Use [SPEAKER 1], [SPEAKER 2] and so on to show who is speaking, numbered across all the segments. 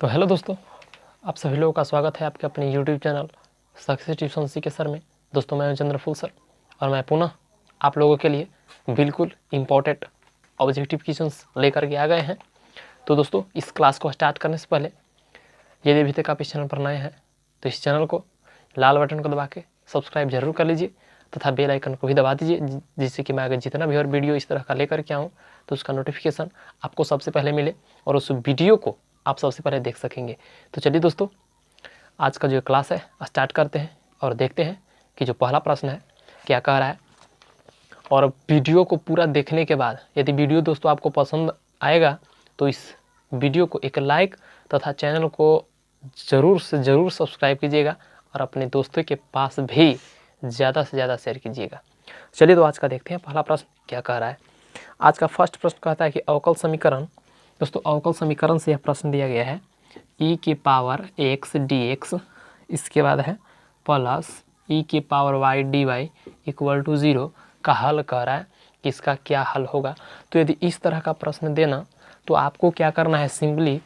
[SPEAKER 1] तो हेलो दोस्तों, आप सभी लोगों का स्वागत है आपके अपने YouTube चैनल सक्सेस ट्यूशन सी के सर में। दोस्तों मैं चंद्रफूल सर और मैं पुनः आप लोगों के लिए बिल्कुल इम्पोर्टेंट ऑब्जेक्टिव क्वेश्चंस लेकर के आ गए हैं। तो दोस्तों इस क्लास को स्टार्ट करने से पहले यदि अभी तक आप इस चैनल पर नए हैं तो इस चैनल को लाल बटन को दबा के सब्सक्राइब जरूर कर लीजिए तथा बेल आइकन को भी दबा दीजिए, जिससे कि मैं आगे जितना भी और वीडियो इस तरह का लेकर के आऊँ तो उसका नोटिफिकेशन आपको सबसे पहले मिले और उस वीडियो को आप सबसे पहले देख सकेंगे। तो चलिए दोस्तों, आज का जो क्लास है स्टार्ट करते हैं और देखते हैं कि जो पहला प्रश्न है क्या कह रहा है। और वीडियो को पूरा देखने के बाद यदि वीडियो दोस्तों आपको पसंद आएगा तो इस वीडियो को एक लाइक तथा चैनल को ज़रूर से ज़रूर सब्सक्राइब कीजिएगा और अपने दोस्तों के पास भी ज़्यादा से ज़्यादा शेयर कीजिएगा। चलिए तो आज का देखते हैं पहला प्रश्न क्या कह रहा है। आज का फर्स्ट प्रश्न कहता है कि अवकल समीकरण, दोस्तों अवकल समीकरण से यह प्रश्न दिया गया है e की पावर x dx, इसके बाद है प्लस e की power y dy equal to 0 का हल कह रहा है कि इसका क्या हल होगा। तो यदि इस तरह का प्रश्न देना तो आपको क्या करना है, सिंपली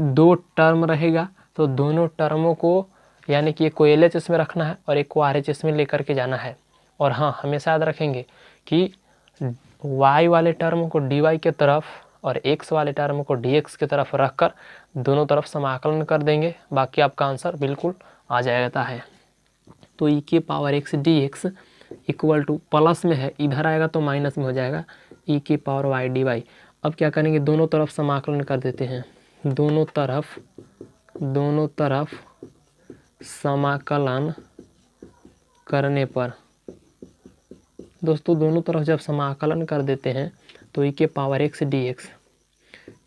[SPEAKER 1] दो टर्म रहेगा तो दोनों टर्मों को यानी कि एक को LHS में रखना है और एक को RHS में लेकर के जाना है। और हाँ, हमेशा याद रखेंगे कि y वाले टर्म को dy के तरफ और x वाले टर्म को dx की तरफ रखकर दोनों तरफ समाकलन कर देंगे, बाकी आपका आंसर बिल्कुल आ जाएगा है। तो e की power x dx equal two plus में है, इधर आएगा तो माइनस में हो जाएगा e की पावर y dy। अब क्या करेंगे, दोनों तरफ समाकलन कर देते हैं, दोनों तरफ समाकलन करने पर दोस्तों दोनों तरफ जब समाकलन कर देते हैं तो e के power x dx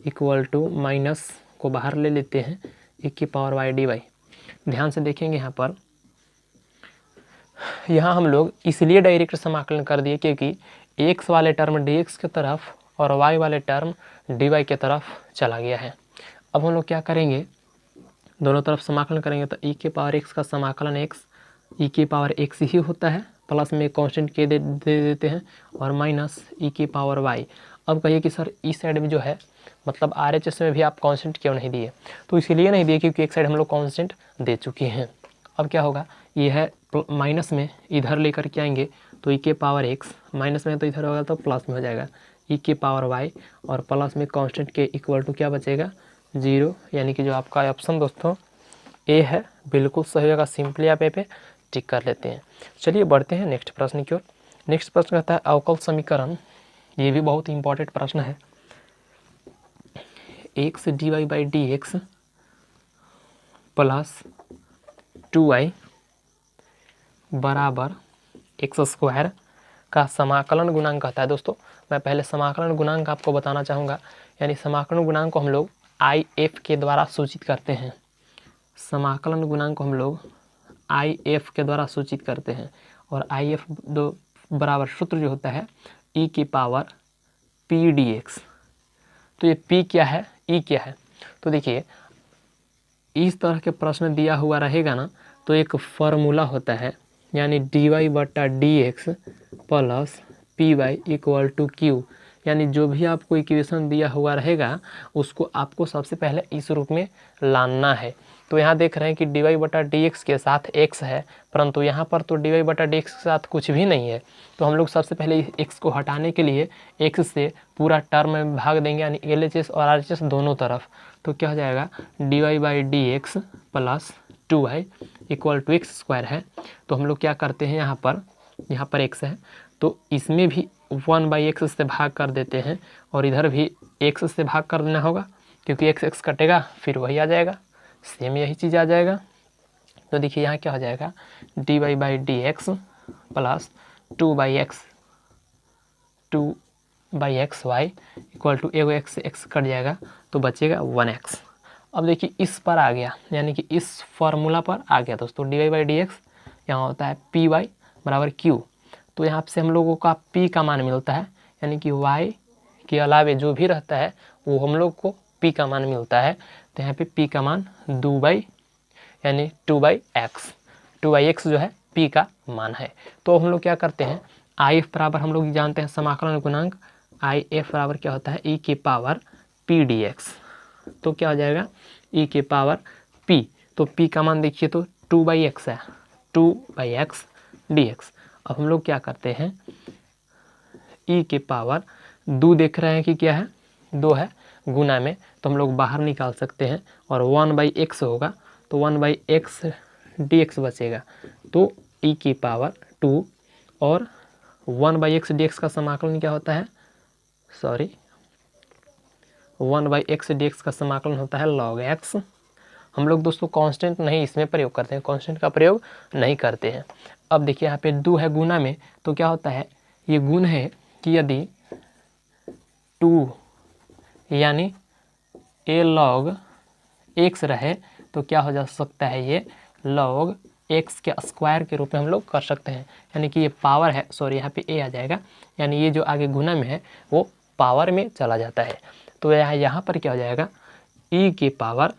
[SPEAKER 1] equal to minus को बाहर ले लेते हैं e की पावर y dy। ध्यान से देखेंगे यहाँ हम लोग इसलिए डायरेक्ट समाकलन कर दिए क्योंकि x वाले टर्म dx की तरफ और y वाले टर्म dy की तरफ चला गया है। अब हम लोग क्या करेंगे, दोनों तरफ समाकलन करेंगे तो e के पावर x का समाकलन x e की पावर x ही होता है, प्लस में कांस्टेंट के दे देते हैं और माइनस e की पावर y। अब कहिए कि सर इस साइड में जो है मतलब RHS में भी आप कांस्टेंट क्यों नहीं दिए, तो इसीलिए नहीं दिए क्योंकि एक साइड हम लोग कांस्टेंट दे चुके हैं। अब क्या होगा, ये है माइनस में इधर लेकर के आएंगे तो e के पावर x, माइनस में तो इधर होगा तो प्लस में हो जाएगा e के पावर y और प्लस में कांस्टेंट के इक्वल टू क्या बचेगा 0, यानी कि जो आपका ऑप्शन दोस्तों ए है बिल्कुल सही होगा। सिंपली आप ए पे टिक कर लेते हैं। चलिए बढ़ते हैं नेक्स्ट प्रश्न की ओर। नेक्स्ट प्रश्न कहता है अवकल समीकरण, ये भी बहुत इंपॉर्टेंट प्रश्न है। x dy by dx plus 2y बराबर एक्स स्क्वायर का समाकलन गुणांक कहता है। दोस्तों मैं पहले समाकलन गुणांक आपको बताना चाहूँगा, यानी समाकलन गुणांक को हम लोग IF के द्वारा सूचित करते हैं। समाकलन गुणांक को हम लोग IF के द्वारा सूचित करते हैं और IF दो बराबर सूत्र जो होता है e की पावर p dx। तो ये p क्या है, e क्या है, तो देखिए इस तरह के प्रश्न दिया हुआ रहेगा ना तो एक फार्मूला होता है, यानी dy बटा dx plus P Y equal to Q, यानी जो भी आपको इक्वेशन दिया हुआ रहेगा उसको आपको सबसे पहले इस रूप में लाना है। तो यहाँ देख रहे हैं कि dy बटा dx के साथ x है, परंतु यहाँ पर तो dy बटा dx के साथ कुछ भी नहीं है। तो हम लोग सबसे पहले x को हटाने के लिए x से पूरा टर्म में भाग देंगे, यानी LHS और RHS दोनों तरफ। तो क्या हो जाएगा, dy by dx plus 2y equal to x square है। तो हम लोग क्या करते हैं, यहाँ पर x है तो इसमें भी 1/x से भाग कर देते हैं और इधर भी x से भाग कर देना होगा क्योंकि x कटेगा फिर वही आ जाएगा, सेम यही चीज़ आ जाएगा। तो देखिए यहाँ क्या हो जाएगा, dy by dx plus 2/xy equal to एगो x से x कट जाएगा तो बचेगा 1x। अब देखिए इस पर आ गया, यानी कि इस फार्मूला पर आ गया दोस्तों, dy बाई dx यहाँ होता है py बराबर q। तो यहाँ से हम लोगों का p का मान मिलता है, यानी कि y के अलावे जो भी रहता है वो हम लोग को p का मान मिलता है। तो यहाँ पे p का मान 2/x जो है p का मान है। तो हम लोग क्या करते हैं, IF बराबर हम लोग जानते हैं समाकलन गुणांक IF बराबर क्या होता है e की पावर p dx। तो क्या हो जाएगा ई के पावर p। तो p का मान देखिए तो 2/x है, 2/x dx। अब हम लोग क्या करते हैं, ई के पावर 2 देख रहे हैं कि क्या है 2 है गुना में, तो हम लोग बाहर निकाल सकते हैं और 1/x होगा तो 1/x dx बचेगा। तो ई की पावर 2 और 1/x dx का समाकलन क्या होता है, सॉरी 1/x dx का समाकलन होता है log x। हम लोग दोस्तों कांस्टेंट नहीं इसमें प्रयोग करते हैं, कांस्टेंट का प्रयोग नहीं करते हैं। अब देखिए यहाँ पे 2 है गुना में, तो क्या होता है ये गुण है कि यदि 2 यानी a log x रहे तो क्या हो जा सकता है ये log x के स्क्वायर के रूप में हम लोग कर सकते हैं। यानी कि ये पावर है, सॉरी यहाँ पे a आ जाएगा, यानी ये जो आगे गुना में है वो पावर में चला जाता है। तो यहाँ पर क्या हो जाएगा e की पावर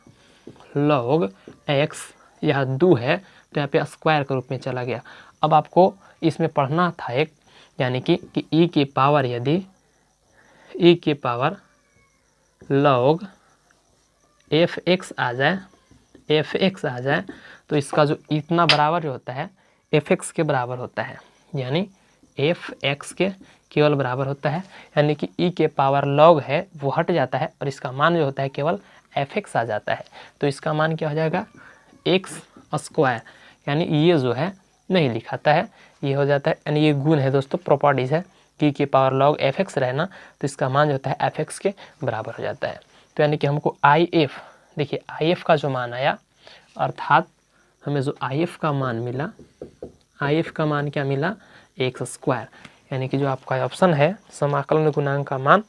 [SPEAKER 1] log x, यह 2 है तो यहाँ पे स्क्वायर के रूप में चला गया। अब आपको इसमें पढ़ना था एक, यानी कि e की पावर यदि e की पावर log fx आ जाए, fx आ जाए तो इसका जो इतना बराबर जो होता है fx के बराबर होता है, यानी fx के केवल बराबर होता है। यानी कि e के पावर log है वो हट जाता है और इसका मान जो होता है केवल fx आ जाता है। तो इसका मान क्या हो जाएगा x स्क्वायर, यानी ये जो है नहीं लिखाता है, ये हो जाता है, यानी ये गुण है दोस्तों, प्रॉपर्टीज है कि के पावर log fx रहना तो इसका मान जो होता है fx के बराबर हो जाता है। तो यानी कि हमको if, देखिए if का जो मान आया अर्थात हमें जो if का मान मिला, if का मान क्या मिला x स्क्वायर, यानी कि जो आपका ऑप्शन है समाकलन गुणांक का मान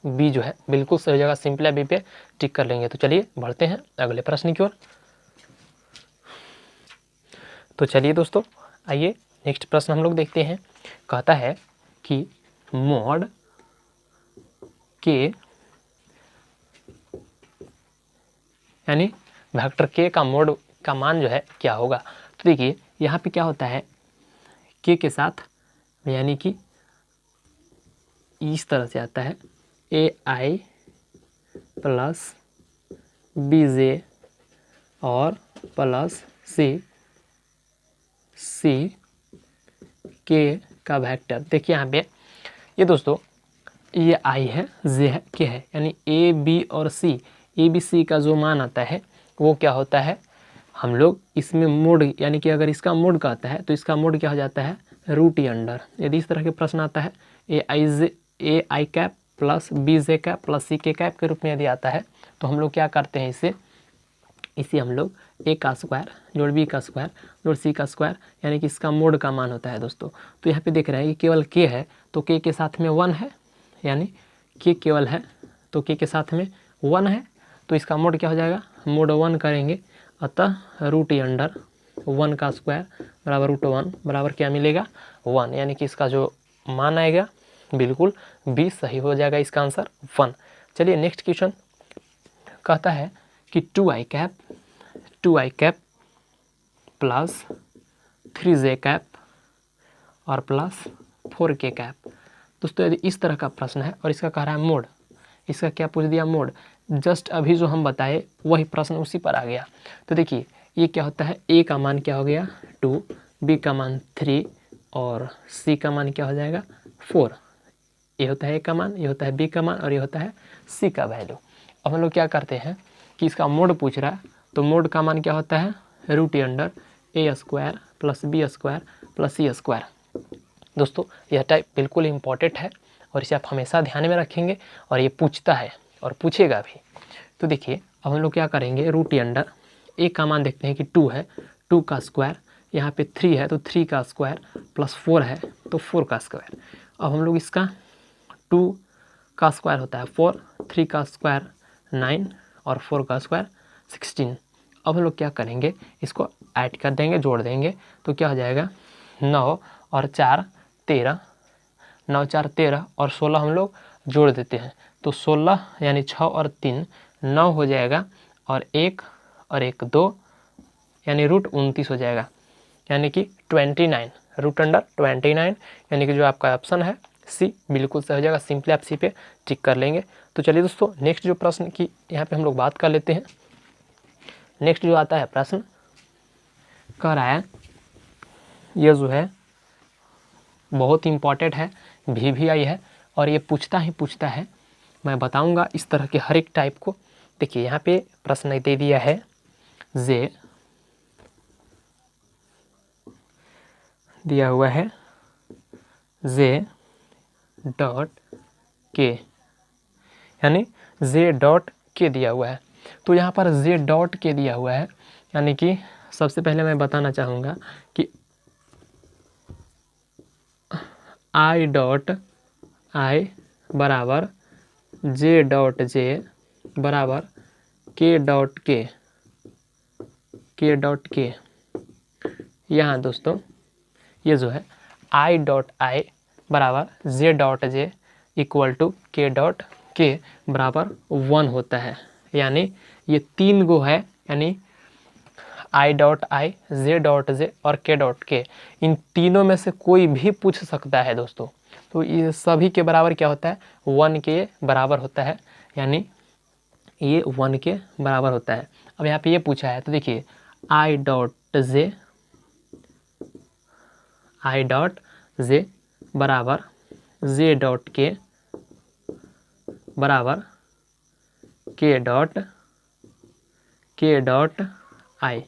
[SPEAKER 1] बी जो है बिल्कुल सही जगह सिंपल बी पे टिक कर लेंगे। तो चलिए बढ़ते हैं अगले प्रश्न की ओर। तो चलिए दोस्तों आइए नेक्स्ट प्रश्न हम लोग देखते हैं। कहता है कि मॉड के यानी वेक्टर के का मोड का मान जो है क्या होगा। तो देखिए यहाँ पे क्या होता है के के साथ, यानी कि इस तरह से आता है AI प्लस BJ और प्लस C के का वेक्टर। देखिए यहाँ पे ये दोस्तों ये I है, J है, K है, यानी A B और C, A B C का जो मान आता है वो क्या होता है, हम लोग इसमें मोड, यानी कि अगर इसका मोड का आता है तो इसका मोड क्या हो जाता है रूट अंडर। यदि इस तरह के प्रश्न आता है AI cap plus BJ cap plus C के कैप के रूप में यदि आता है तो हम लोग क्या करते हैं इसे हम लोग A का स्क्वायर जोड़ B का स्क्वायर जोड़ C का स्क्वायर, यानी कि इसका मोड का मान होता है दोस्तों। तो यहाँ पे देख रहे हैं कि केवल K है तो K के साथ में 1 है, यानी K केवल है तो K के साथ में 1 है, तो इसका मोड क्या हो जाएगा मोड 1 करेंगे, अतः रूट अंडर 1 का स्क्वायर बराबर रूट 1 बराबर क्या मिलेगा 1, यानी कि इसका जो मान आएगा बिल्कुल बी सही हो जाएगा, इसका आंसर 1। चलिए नेक्स्ट क्वेश्चन कहता है कि 2i cap plus 3j cap और प्लस 4k कैप। दोस्तों यदि इस तरह का प्रश्न है और इसका कह रहा है मोड, इसका क्या पूछ दिया मोड, जस्ट अभी जो हम बताए वही प्रश्न उसी पर आ गया। तो देखिए ये क्या होता है A का मान क्या हो गया 2, B का मान 3 और C का मान क्या हो जाएगा 4। ये होता है A का मान, ये होता है B का मान और ये होता है C का वैल्यू। अब हम लोग क्या करते हैं कि इसका मोड पूछ रहा है तो मोड का मान क्या होता है root under A square plus B square plus C square. दोस्तों यह टाइप बिल्कुल इम्पॉर्टेंट है और इसे आप हमेशा ध्यान में रखेंगे और ये पूछता है और पूछेगा भी। तो देखिए अब हम लोग क्या करेंगे रूट अंडर A का मान देखते हैं कि 2 है, 2 का स्क्वायर, यहाँ पे 3 है तो 3 का स्क्वायर प्लस 4 है तो 4 का स्क्वायर। अब हम लोग इसका 2 का स्क्वायर होता है 4, 3 का स्क्वायर 9 और 4 का स्क्वायर 16। अब हम लोग क्या करेंगे इसको ऐड कर देंगे, जोड़ देंगे, तो क्या हो जाएगा 9 और 4 13, 9 4 13 और 16 हम लोग जोड़ देते हैं तो 16 यानी 6 और 3 9 हो जाएगा और 1 और 1 2 यानी रूट 29 हो जाएगा, यानी कि 29 रूट अंडर 29, यानी कि जो आपका ऑप्शन है सी बिल्कुल सही हो जाएगा। सिंपली आप सी पे टिक कर लेंगे। तो चलिए दोस्तों नेक्स्ट जो प्रश्न की यहाँ पे हम लोग बात कर लेते हैं। नेक्स्ट जो आता है प्रश्न कह रहा है, ये जो है बहुत इंपॉर्टेंट है, VVI है और ये पूछता है। मैं बताऊंगा इस तरह के हर एक टाइप को। देखिए यहाँ पे प्रश्न दे दिया है जे, दिया हुआ है जे डॉट के, यानी जे डॉट के दिया हुआ है। तो यहाँ पर जे डॉट के दिया हुआ है, यानी कि सबसे पहले मैं बताना चाहूँगा कि आई डॉट आई बराबर जे डॉट जे बराबर के डॉट के। यहाँ दोस्तों ये जो है आई डॉट आई बराबर J dot J equal to K dot K बराबर 1 होता है। यानी ये 3 गो है, यानी आई डॉट आई, जे डॉट जे और के डॉट के, इन तीनों में से कोई भी पूछ सकता है दोस्तों। तो ये सभी के बराबर क्या होता है, 1 के बराबर होता है, यानी ये 1 के बराबर होता है। अब यहाँ पे ये पूछा है तो देखिए आई डॉट जे बराबर जे डॉट के बराबर के डॉट आई,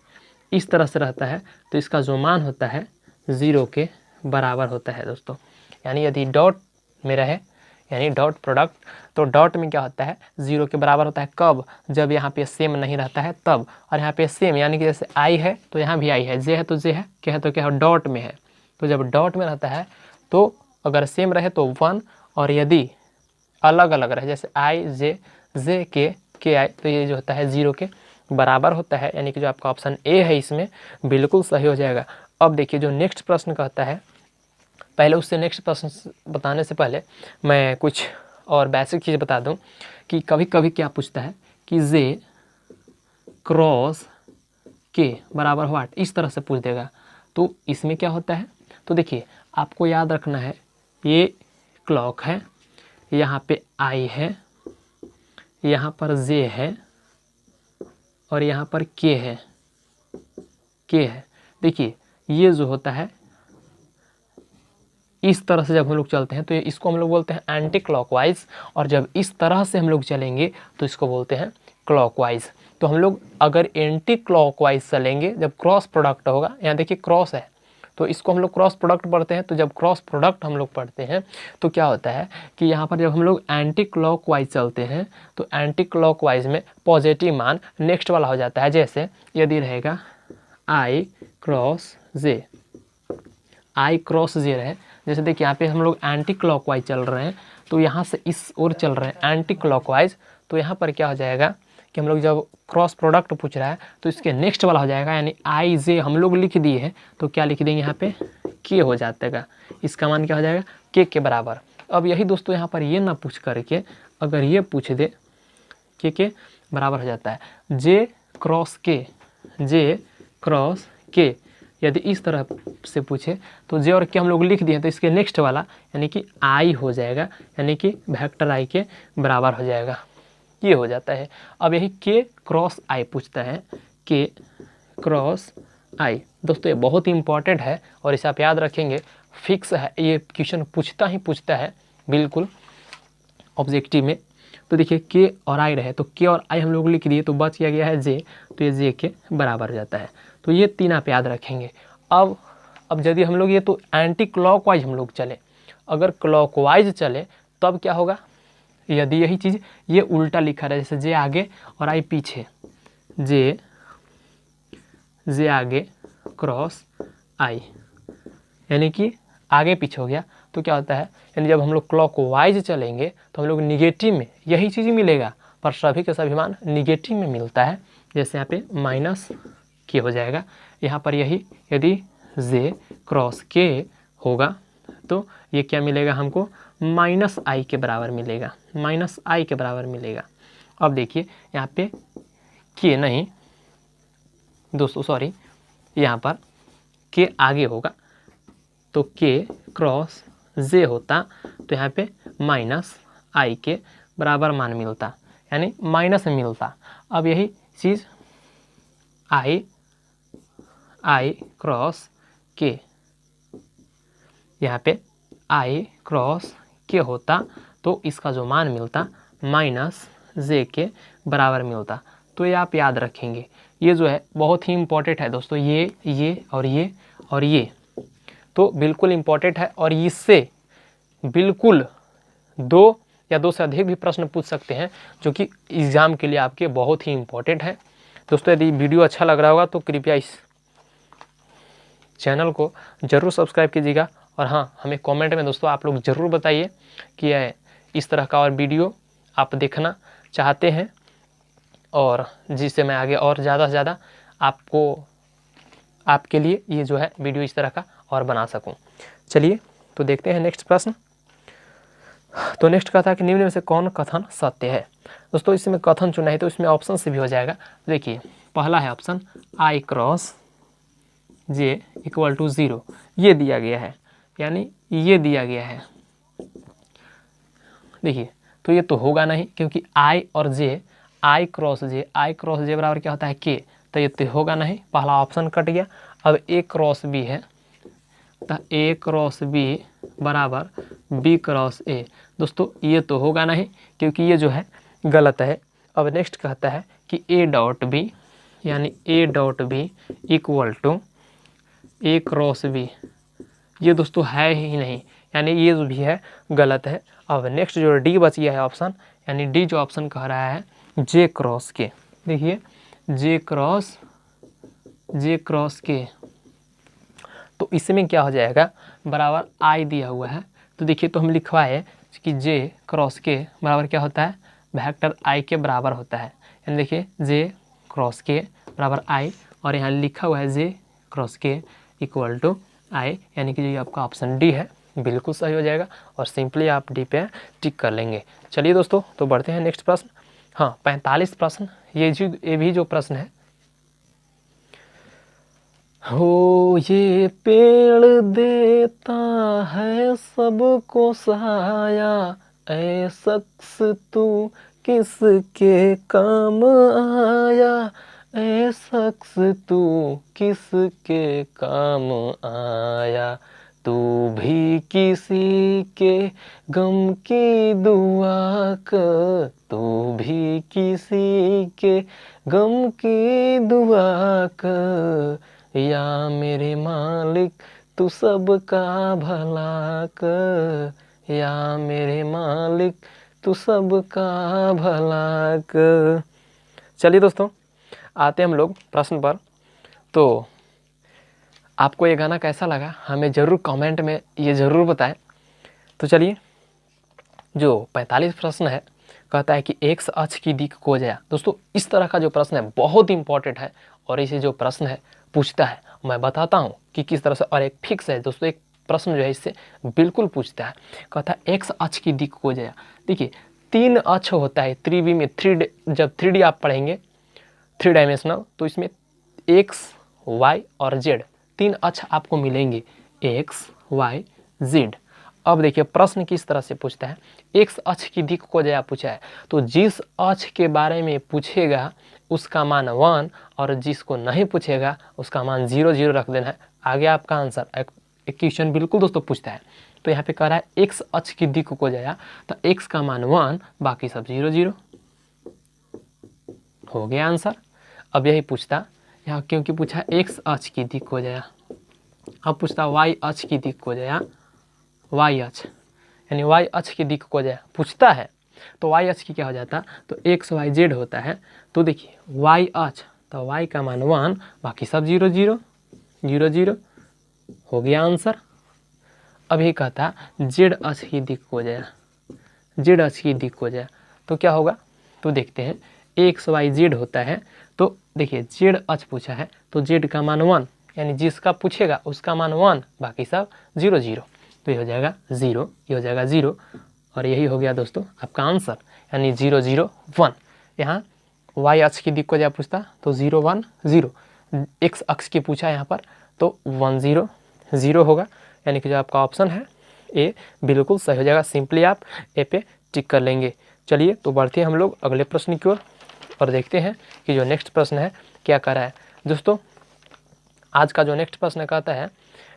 [SPEAKER 1] इस तरह से रहता है। तो इसका जो मान होता है 0 के बराबर होता है दोस्तों। यानी यदि डॉट में रहे, यानी डॉट प्रोडक्ट, तो डॉट में क्या होता है 0 के बराबर होता है। कब, जब यहाँ पे सेम नहीं रहता है तब। और यहाँ पे सेम यानी कि जैसे आई है तो यहाँ भी आई है, जे है तो जे है, क्या है तो क्या है, डॉट में है। तो जब डॉट में रहता है तो अगर सेम रहे तो 1, और यदि अलग अलग रहे जैसे आई जे के आई, तो ये जो होता है 0 के बराबर होता है। यानी कि जो आपका ऑप्शन ए है इसमें बिल्कुल सही हो जाएगा। अब देखिए जो नेक्स्ट प्रश्न कहता है, पहले उससे नेक्स्ट प्रश्न बताने से पहले मैं कुछ और बेसिक चीज़ बता दूं कि कभी कभी क्या पूछता है कि जे क्रॉस के बराबर व्हाट, इस तरह से पूछ देगा। तो इसमें क्या होता है, तो देखिए आपको याद रखना है ये क्लॉक है, यहाँ पे आई है, यहाँ पर जे है और यहाँ पर के है। देखिए ये जो होता है इस तरह से जब हम लोग चलते हैं तो ये इसको हम लोग बोलते हैं एंटी क्लॉकवाइज, और जब इस तरह से हम लोग चलेंगे तो इसको बोलते हैं क्लॉकवाइज। तो हम लोग अगर एंटी क्लॉकवाइज चलेंगे जब क्रॉस प्रोडक्ट होगा, यहाँ देखिए क्रॉस है तो इसको हम लोग क्रॉस प्रोडक्ट पढ़ते हैं। तो जब क्रॉस प्रोडक्ट हम लोग पढ़ते हैं तो क्या होता है कि यहाँ पर जब हम लोग एंटी क्लॉकवाइज चलते हैं तो एंटी क्लॉकवाइज में पॉजिटिव मान नेक्स्ट वाला हो जाता है। जैसे यदि रहेगा आई क्रॉस जे, आई क्रॉस जे रहे, जैसे देखिए यहाँ पे हम लोग एंटी क्लॉकवाइज चल रहे हैं तो यहाँ से इस ओर चल रहे हैं एंटी क्लॉकवाइज, तो यहाँ पर क्या हो जाएगा कि हम लोग जब क्रॉस प्रोडक्ट पूछ रहा है तो इसके नेक्स्ट वाला हो जाएगा, यानी आई जे हम लोग लिख दिए हैं तो क्या लिख देंगे यहाँ पे के हो जाएगा। इसका मान क्या हो जाएगा के बराबर। अब यही दोस्तों यहाँ पर ये ना पूछ करके अगर ये पूछ दे के बराबर हो जाता है जे क्रॉस के, यदि इस तरह से पूछे तो जे और के हम लोग लिख दिए तो इसके नेक्स्ट वाला यानी कि आई हो जाएगा, यानी कि वेक्टर आई के बराबर हो जाएगा, ये हो जाता है। अब यही के क्रॉस आई पूछता है, के क्रॉस आई दोस्तों ये बहुत ही इंपॉर्टेंट है और इसे आप याद रखेंगे, फिक्स है, ये क्वेश्चन पूछता है बिल्कुल ऑब्जेक्टिव में। तो देखिए के और आई रहे तो के और आई हम लोग लिख दिए तो बच गया है जे, तो ये जे के बराबर हो जाता है। तो ये 3 आप याद रखेंगे। अब यदि हम लोग ये तो एंटी क्लॉकवाइज हम लोग चले, अगर क्लॉकवाइज चले तब क्या होगा, यदि यही चीज़ ये उल्टा लिखा रहा है जैसे जे आगे और आई पीछे, जे आगे क्रॉस आई, यानी कि आगे पीछे हो गया, तो क्या होता है यानी जब हम लोग क्लॉकवाइज चलेंगे तो हम लोग निगेटिव में यही चीज़ मिलेगा, पर सभी के सभी मान निगेटिव में मिलता है। जैसे यहाँ पे माइनस के हो जाएगा, यहाँ पर यही यदि जे क्रॉस के होगा तो ये क्या मिलेगा हमको माइनस आई के बराबर मिलेगा, अब देखिए यहाँ पे के नहीं दोस्तों, सॉरी यहाँ पर के आगे होगा तो के क्रॉस जे होता तो यहाँ पे माइनस आई के बराबर मान मिलता, यानी माइनस में मिलता। अब यही चीज़ आई क्रॉस के, यहाँ पे आई क्रॉस के होता तो इसका जो मान मिलता माइनस जे के बराबर मिलता। तो ये आप याद रखेंगे, ये जो है बहुत ही इम्पोर्टेंट है दोस्तों, ये और ये तो बिल्कुल इम्पोर्टेंट है। और इससे बिल्कुल 2 या 2 से अधिक भी प्रश्न पूछ सकते हैं, जो कि एग्ज़ाम के लिए आपके बहुत ही इम्पोर्टेंट है। दोस्तों यदि वीडियो अच्छा लग रहा होगा तो कृपया इस चैनल को ज़रूर सब्सक्राइब कीजिएगा। और हाँ, हमें कमेंट में दोस्तों आप लोग ज़रूर बताइए कि इस तरह का और वीडियो आप देखना चाहते हैं, और जिससे मैं आगे और ज़्यादा से ज़्यादा आपके लिए ये जो है वीडियो इस तरह का और बना सकूं। चलिए तो देखते हैं नेक्स्ट प्रश्न। तो नेक्स्ट कहा कि निम्न में से कौन कथन सत्य है। दोस्तों इसमें कथन चुना है तो इसमें ऑप्शन से भी हो जाएगा। देखिए पहला है option I cross J equal to 0, ये दिया गया है, यानी ये दिया गया है। देखिए तो ये तो होगा नहीं, क्योंकि आई और जे, आई क्रॉस जे बराबर क्या होता है के, तो ये तो होगा नहीं, पहला ऑप्शन कट गया। अब ए क्रॉस बी है, तो ए क्रॉस बी बराबर बी क्रॉस ए। दोस्तों ये तो होगा नहीं, क्योंकि ये जो है गलत है। अब नेक्स्ट कहता है कि ए डॉट बी, यानी A dot B equal to A cross B, ये दोस्तों है ही नहीं, यानी ये जो भी है गलत है। अब नेक्स्ट जो डी बच गया है ऑप्शन, यानी डी जो ऑप्शन कह रहा है जे क्रॉस के। देखिए जे क्रॉस के, तो इसमें क्या हो जाएगा, बराबर आई दिया हुआ है। तो देखिए तो हम लिखवाए कि जे क्रॉस के बराबर क्या होता है, वेक्टर आई के बराबर होता है। यानी देखिए जे क्रॉस के बराबर आई, और यहाँ लिखा हुआ है जे क्रॉस के इक्वल टू आई, यानी कि जो आपका ऑप्शन डी है बिल्कुल सही हो जाएगा, और सिंपली आप डी पे टिक कर लेंगे। चलिए दोस्तों तो बढ़ते हैं नेक्स्ट प्रश्न। हाँ 45 प्रश्न, ये भी जो प्रश्न है, हो ये पेड़ देता है सबको सहाया, ऐ शख्स तू किसके काम आया, ऐ शख्स तू किसके काम आया, तू भी किसी के गम की दुआ कर, तू भी किसी के गम की दुआ कर, या मेरे मालिक तू सबका भला कर, या मेरे मालिक तू सबका भला कर। चलिए दोस्तों आते हम लोग प्रश्न पर। तो आपको ये गाना कैसा लगा हमें ज़रूर कमेंट में ये ज़रूर बताएं। तो चलिए जो 45 प्रश्न है, कहता है कि एक्स अक्ष की दिक् को जाया। दोस्तों इस तरह का जो प्रश्न है बहुत इंपॉर्टेंट है, और इसे जो प्रश्न है पूछता है मैं बताता हूँ कि किस तरह से, और एक फिक्स है दोस्तों, एक प्रश्न जो है इससे बिल्कुल पूछता है। कहता है एक्स अक्ष की दिक् को जाया। देखिए 3 अक्ष होता है त्रिवी में, जब 3D आप पढ़ेंगे 3 डायमेंशनल, तो इसमें एक्स वाई और जेड 3 अक्ष आपको मिलेंगे, एक्स वाई जेड। अब देखिए प्रश्न किस तरह से पूछता है, एक्स अक्ष की दिक् को जाया पूछा है, तो जिस अक्ष के बारे में पूछेगा उसका मान 1, और जिसको नहीं पूछेगा उसका मान 0 0 रख देना है, आगे आपका आंसर। एक क्वेश्चन बिल्कुल दोस्तों पूछता है, तो यहाँ पे कह रहा है एक्स अक्ष की दिक् को जाया, तो एक्स का मान 1, बाकी सब 0 0 हो गया आंसर। अब यही पूछता यहाँ, क्योंकि पूछा एक्स अक्ष की दिक् को जाया, अब पूछता वाई अक्ष की दिक् को जाया, वाई अक्ष यानी वाई अक्ष की दिक् को जाया पूछता है, तो वाई अक्ष की क्या हो जाता, तो एक्स वाई जेड होता है। तो देखिए वाई अक्ष, तो वाई का मान 1, बाकी सब 0 0 0 0 हो गया आंसर। अभी कहता जेड अक्ष की दिक् को जाया, जेड अक्ष की दिक् को जाया, तो क्या होगा, तो देखते हैं एक्स वाई जेड होता है। तो देखिए जेड अक्ष पूछा है, तो जेड का मान 1, यानी जिसका पूछेगा उसका मान 1, बाकी सब 0 0, तो ये हो जाएगा 0, ये हो जाएगा 0, और यही हो गया दोस्तों आपका आंसर, यानी 0 0 1। यहाँ वाई अक्ष की दिक् को जाया पूछता, तो 0 1 0, एक्स अक्ष की पूछा यहाँ पर, तो 1 0 0 होगा, यानी कि जो आपका ऑप्शन है ए बिल्कुल सही हो जाएगा। सिंपली आप ए पे टिक कर लेंगे। चलिए तो बढ़ते हैं हम लोग अगले प्रश्न की ओर और देखते हैं कि जो नेक्स्ट प्रश्न है क्या कर रहा है। दोस्तों आज का जो नेक्स्ट प्रश्न कहता है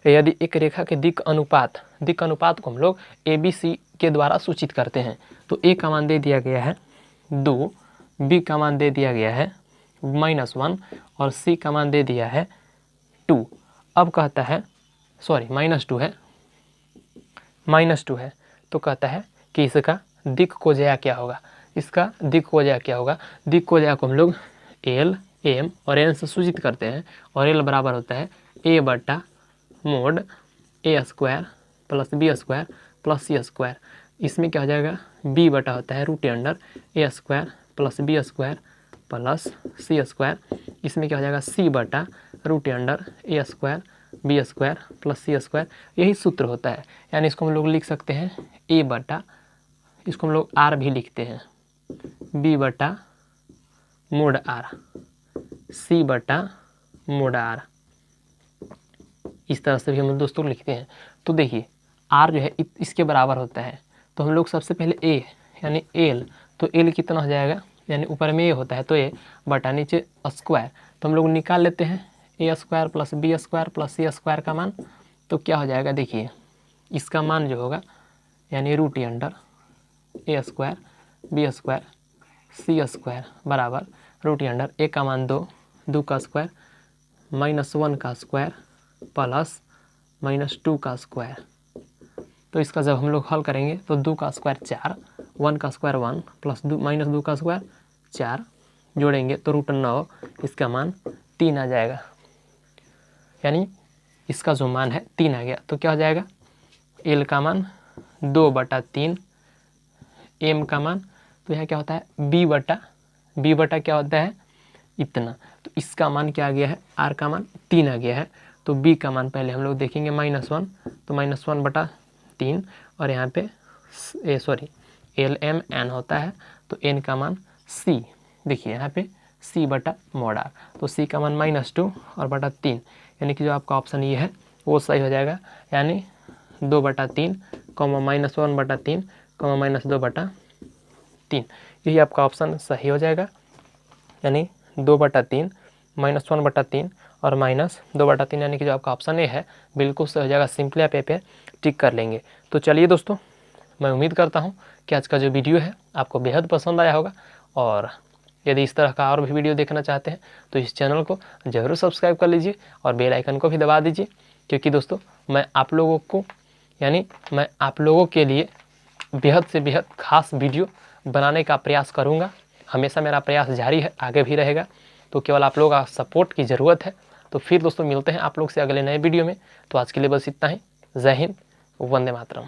[SPEAKER 1] यदि एक रेखा के दिक् अनुपात को हम लोग ABC के द्वारा सूचित करते हैं तो ए का मान दे दिया गया है 2, बी का मान दे दिया गया है -1 और सी का मान दे दिया है 2। अब कहता है -2 है तो कहता है कि इसका दिक् कोजया क्या होगा। इसका दिक् कोजया क्या होगा। दिक् कोजया को हम लोग L, M और N से सूचित करते हैं और L बराबर होता है A बटा mode A² plus B² plus C²। इसमें क्या हो जाएगा B बटा होता है √A² plus B² plus C²। इसमें क्या हो जाएगा C बटा √A² B² प्लस C²। यही सूत्र होता है। यानी इसको हम लोग लिख सकते हैं A बटा, इसको हम लोग R भी लिखते हैं, B बटा मोड R, C बटा मोड R। इस तरह से भी हम दोस्तों लिखते हैं। तो देखिए R जो है इसके बराबर होता है तो हम लोग सबसे पहले A यानी L, तो L कितना हो जाएगा यानी ऊपर में A होता है तो A बटा नीचे स्क्वायर, तो हम लोग निकाल लेते हैं A² plus B² plus C² का मान। तो क्या हो जाएगा देखिए इसका मान जो होगा यानी √A² B² C² बराबर √A। A का मान 2 का स्क्वायर -1 का स्क्वायर प्लस -2 का स्क्वायर। तो इसका जब हम लोग हल करेंगे तो 2 का स्क्वायर 4, 1 का स्क्वायर 1 प्लस -2 का स्क्वायर 4 जोड़ेंगे तो √9, इसका मान 3 आ जाएगा। यानी इसका जो मान है 3 आ गया। तो क्या हो जाएगा L का मान 2/3, M का मान तो यहाँ क्या होता है B बटा क्या होता है इतना, तो इसका मान क्या आ गया है R का मान 3 आ गया है। तो B का मान पहले हम लोग देखेंगे -1, तो -1/3 और यहाँ पे LMN होता है तो N का मान C। देखिए यहाँ पे C बटा मोड R, तो C का मान -2 और बटा 3, यानी कि जो आपका ऑप्शन ये है वो सही हो जाएगा। यानी 2/3, -1/3, -2/3, यही आपका ऑप्शन सही हो जाएगा। यानी 2/3, -1/3 और -2/3, यानी कि जो आपका ऑप्शन ए है बिल्कुल सही हो जाएगा। सिंपली आप ए पे टिक कर लेंगे। तो चलिए दोस्तों मैं उम्मीद करता हूँ कि आज का जो वीडियो है आपको बेहद पसंद आया होगा और यदि इस तरह का और भी वीडियो देखना चाहते हैं तो इस चैनल को ज़रूर सब्सक्राइब कर लीजिए और बेल आइकन को भी दबा दीजिए, क्योंकि दोस्तों मैं आप लोगों के लिए बेहद से बेहद खास वीडियो बनाने का प्रयास करूँगा। हमेशा मेरा प्रयास जारी है, आगे भी रहेगा। तो केवल आप लोगों का सपोर्ट की ज़रूरत है। तो फिर दोस्तों मिलते हैं आप लोग से अगले नए वीडियो में। तो आज के लिए बस इतना ही। जय हिंद, वंदे मातरम।